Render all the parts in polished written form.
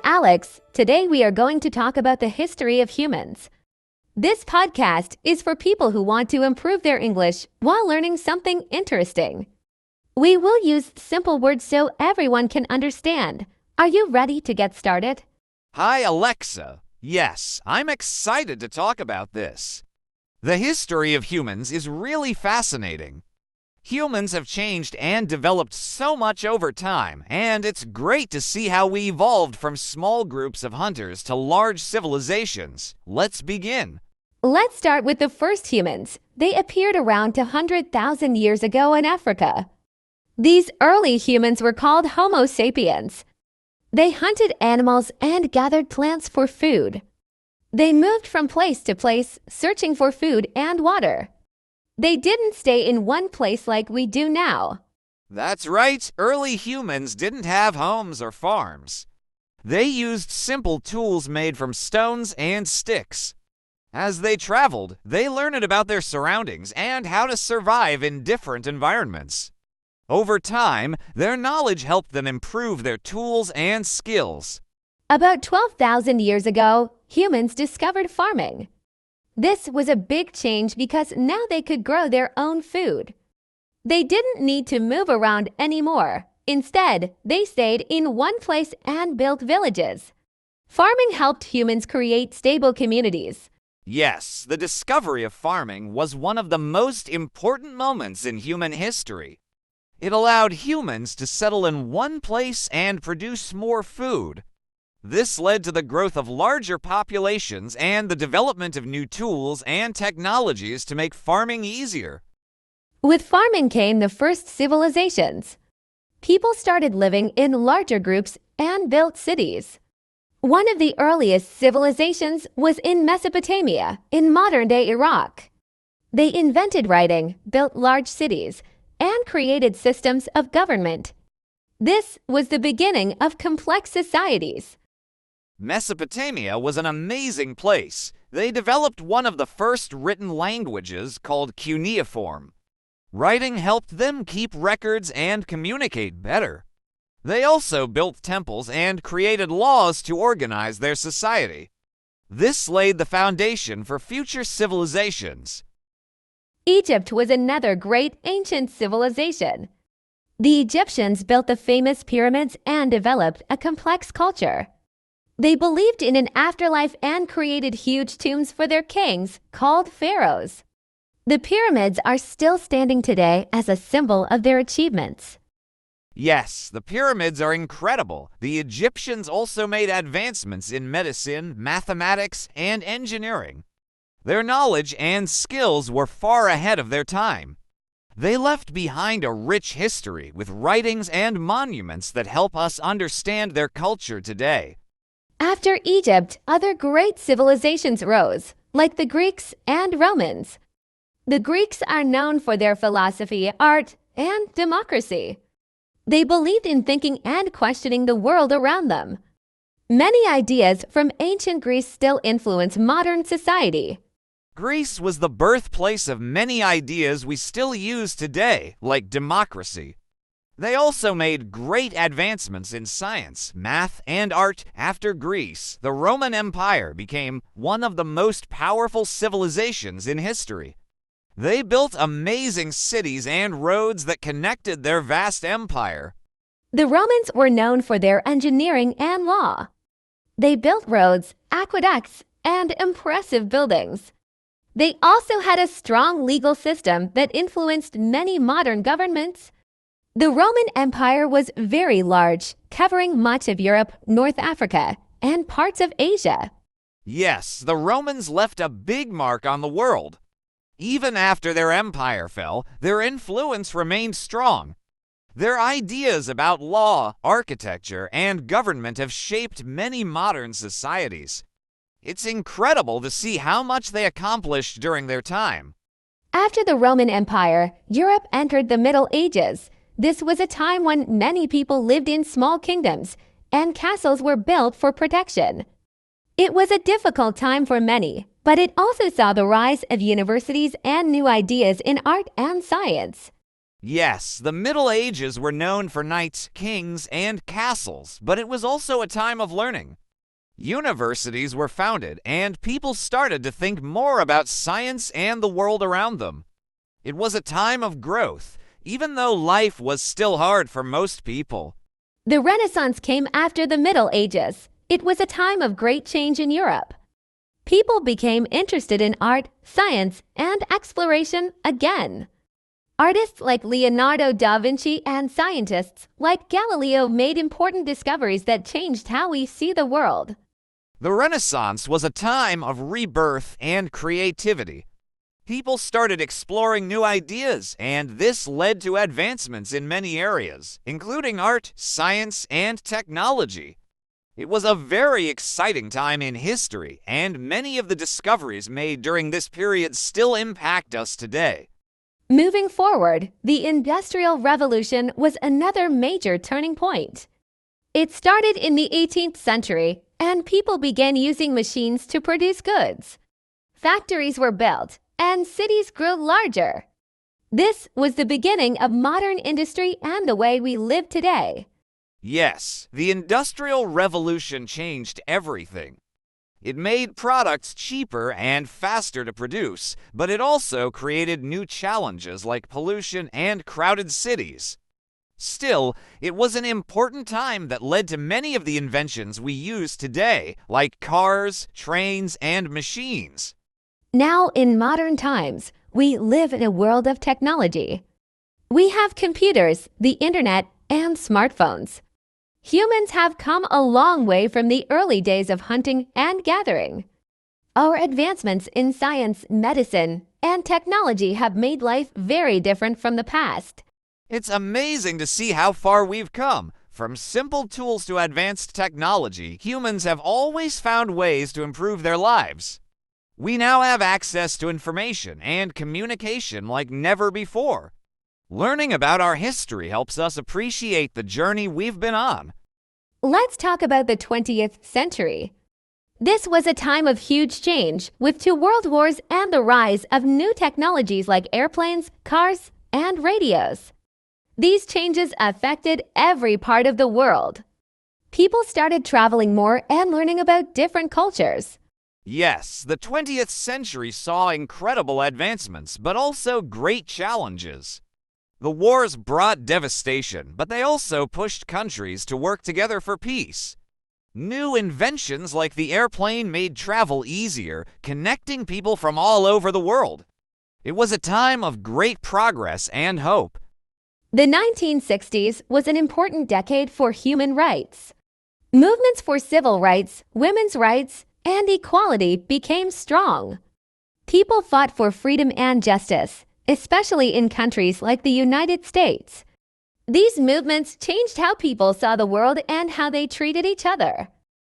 Alex. Today we are going to talk about the history of humans. This podcast is for people who want to improve their English while learning something interesting. We will use simple words so everyone can understand. Are you ready to get started? Hi, Alexa. Yes, I'm excited to talk about this. The history of humans is really fascinating. Humans have changed and developed so much over time, and it's great to see how we evolved from small groups of hunters to large civilizations. Let's begin. Let's start with the first humans. They appeared around 200,000 years ago in Africa. These early humans were called Homo sapiens. They hunted animals and gathered plants for food. They moved from place to place, searching for food and water. They didn't stay in one place like we do now. That's right, early humans didn't have homes or farms. They used simple tools made from stones and sticks. As they traveled, they learned about their surroundings and how to survive in different environments. Over time, their knowledge helped them improve their tools and skills. About 12,000 years ago, humans discovered farming. This was a big change because now they could grow their own food. They didn't need to move around anymore. Instead, they stayed in one place and built villages. Farming helped humans create stable communities. Yes, the discovery of farming was one of the most important moments in human history. It allowed humans to settle in one place and produce more food. This led to the growth of larger populations and the development of new tools and technologies to make farming easier. With farming came the first civilizations. People started living in larger groups and built cities. One of the earliest civilizations was in Mesopotamia, in modern-day Iraq. They invented writing, built large cities, and created systems of government. This was the beginning of complex societies. Mesopotamia was an amazing place. They developed one of the first written languages called cuneiform. Writing helped them keep records and communicate better. They also built temples and created laws to organize their society. This laid the foundation for future civilizations. Egypt was another great ancient civilization. The Egyptians built the famous pyramids and developed a complex culture. They believed in an afterlife and created huge tombs for their kings, called pharaohs. The pyramids are still standing today as a symbol of their achievements. Yes, the pyramids are incredible. The Egyptians also made advancements in medicine, mathematics, and engineering. Their knowledge and skills were far ahead of their time. They left behind a rich history with writings and monuments that help us understand their culture today. After Egypt, other great civilizations rose, like the Greeks and Romans. The Greeks are known for their philosophy, art, and democracy. They believed in thinking and questioning the world around them. Many ideas from ancient Greece still influence modern society. Greece was the birthplace of many ideas we still use today, like democracy. They also made great advancements in science, math, and art. After Greece, the Roman Empire became one of the most powerful civilizations in history. They built amazing cities and roads that connected their vast empire. The Romans were known for their engineering and law. They built roads, aqueducts, and impressive buildings. They also had a strong legal system that influenced many modern governments. The Roman Empire was very large, covering much of Europe, North Africa, and parts of Asia. Yes, the Romans left a big mark on the world. Even after their empire fell, their influence remained strong. Their ideas about law, architecture, and government have shaped many modern societies. It's incredible to see how much they accomplished during their time. After the Roman Empire, Europe entered the Middle Ages. This was a time when many people lived in small kingdoms, and castles were built for protection. It was a difficult time for many, but it also saw the rise of universities and new ideas in art and science. Yes, the Middle Ages were known for knights, kings, and castles, but it was also a time of learning. Universities were founded, and people started to think more about science and the world around them. It was a time of growth, even though life was still hard for most people. The Renaissance came after the Middle Ages. It was a time of great change in Europe. People became interested in art, science, and exploration again. Artists like Leonardo da Vinci and scientists like Galileo made important discoveries that changed how we see the world. The Renaissance was a time of rebirth and creativity. People started exploring new ideas, and this led to advancements in many areas, including art, science, and technology. It was a very exciting time in history, and many of the discoveries made during this period still impact us today. Moving forward, the Industrial Revolution was another major turning point. It started in the 18th century, and people began using machines to produce goods. Factories were built, and cities grew larger. This was the beginning of modern industry and the way we live today. Yes, the Industrial Revolution changed everything. It made products cheaper and faster to produce, but it also created new challenges like pollution and crowded cities. Still, it was an important time that led to many of the inventions we use today, like cars, trains, and machines. Now, in modern times, we live in a world of technology. We have computers, the internet, and smartphones. Humans have come a long way from the early days of hunting and gathering. Our advancements in science, medicine, and technology have made life very different from the past. It's amazing to see how far we've come. From simple tools to advanced technology, humans have always found ways to improve their lives. We now have access to information and communication like never before. Learning about our history helps us appreciate the journey we've been on. Let's talk about the 20th century. This was a time of huge change, with 2 world wars and the rise of new technologies like airplanes, cars, and radios. These changes affected every part of the world. People started traveling more and learning about different cultures. Yes, the 20th century saw incredible advancements, but also great challenges. The wars brought devastation, but they also pushed countries to work together for peace. New inventions like the airplane made travel easier, connecting people from all over the world. It was a time of great progress and hope. The 1960s was an important decade for human rights. Movements for civil rights, women's rights, and equality became strong. People fought for freedom and justice, especially in countries like the United States. These movements changed how people saw the world and how they treated each other.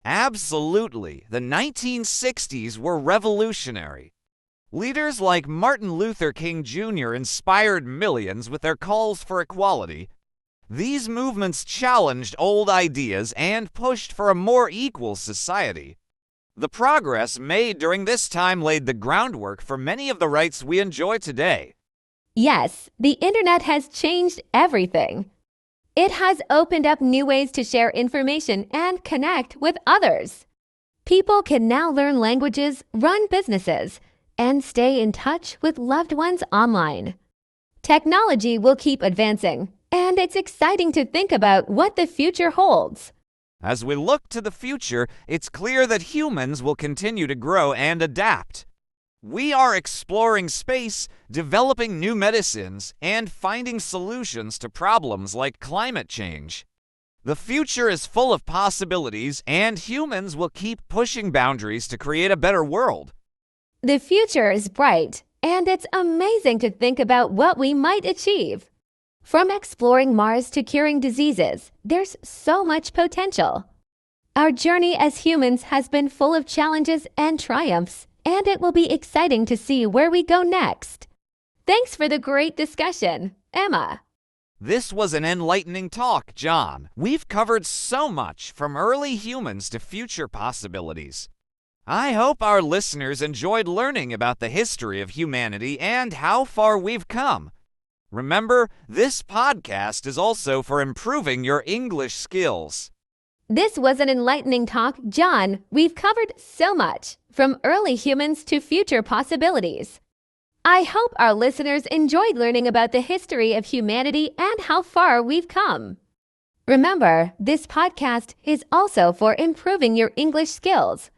Absolutely, the 1960s were revolutionary. Leaders like Martin Luther King Jr. inspired millions with their calls for equality. These movements challenged old ideas and pushed for a more equal society. The progress made during this time laid the groundwork for many of the rights we enjoy today. Yes, the internet has changed everything. It has opened up new ways to share information and connect with others. People can now learn languages, run businesses, and stay in touch with loved ones online. Technology will keep advancing, and it's exciting to think about what the future holds. As we look to the future, it's clear that humans will continue to grow and adapt. We are exploring space, developing new medicines, and finding solutions to problems like climate change. The future is full of possibilities, and humans will keep pushing boundaries to create a better world. The future is bright, and it's amazing to think about what we might achieve. From exploring Mars to curing diseases, there's so much potential. Our journey as humans has been full of challenges and triumphs, and it will be exciting to see where we go next. Thanks for the great discussion, Emma. This was an enlightening talk, John. We've covered so much, from early humans to future possibilities. I hope our listeners enjoyed learning about the history of humanity and how far we've come. Remember, this podcast is also for improving your English skills. This was an enlightening talk, John. We've covered so much, from early humans to future possibilities. I hope our listeners enjoyed learning about the history of humanity and how far we've come. Remember, this podcast is also for improving your English skills.